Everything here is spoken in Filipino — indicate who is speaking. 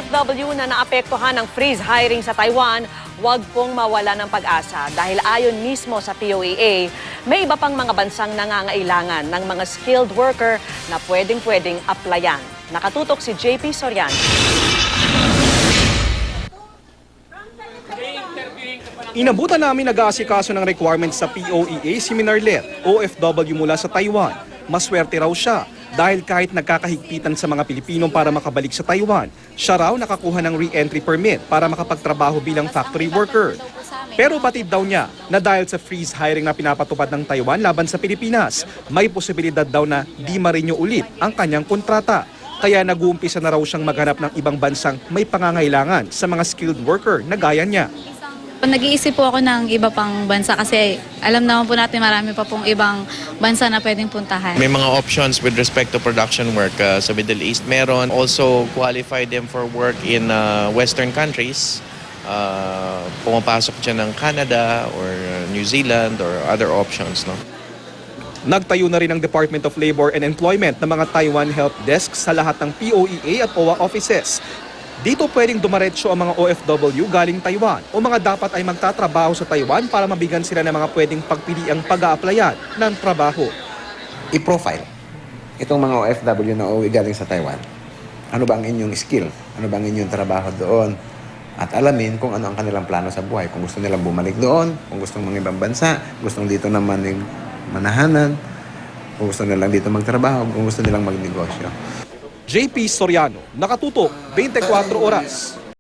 Speaker 1: OFW na naapektuhan ng freeze hiring sa Taiwan, huwag pong mawala ng pag-asa dahil ayon mismo sa POEA, may iba pang mga bansang nangangailangan ng mga skilled worker na pwedeng applyan. Nakatutok si JP Soriano.
Speaker 2: Inabutan namin nag-aasikaso ng requirements sa POEA si Minarlet, OFW mula sa Taiwan. Maswerte raw siya dahil kahit nagkakahigpitan sa mga Pilipino para makabalik sa Taiwan, siya raw nakakuha ng re-entry permit para makapagtrabaho bilang factory worker. Pero batid daw niya na dahil sa freeze hiring na pinapatupad ng Taiwan laban sa Pilipinas, may posibilidad daw na di ma-renew ulit ang kanyang kontrata. Kaya nag-uumpisa na raw siyang maghanap ng ibang bansang may pangangailangan sa mga skilled worker na gaya niya.
Speaker 3: Nag-iisip po ako ng iba pang bansa kasi alam naman po natin marami pa pong ibang bansa na pwedeng puntahan.
Speaker 4: May mga options with respect to production work sa Middle East. Meron also qualify them for work in Western countries. Pumapasok dyan ng Canada or New Zealand or other options. No?
Speaker 2: Nagtayo na rin ang Department of Labor and Employment ng mga Taiwan Help Desk sa lahat ng POEA at OWA offices. Dito pwedeng dumaretso ang mga OFW galing Taiwan o mga dapat ay magtatrabaho sa Taiwan para mabigyan sila ng mga pwedeng pagpiliang pag-a-applyan ng trabaho.
Speaker 5: I-profile itong mga OFW na uuwi galing sa Taiwan. Ano ba ang inyong skill? Ano ba ang inyong trabaho doon? At alamin kung ano ang kanilang plano sa buhay. Kung gusto nilang bumalik doon, kung gustong mga ibang bansa, gustong dito naman manahanan, kung gusto nilang dito magtrabaho, kung gusto nilang magnegosyo.
Speaker 2: JP Soriano, Nakatutok, 24 Oras.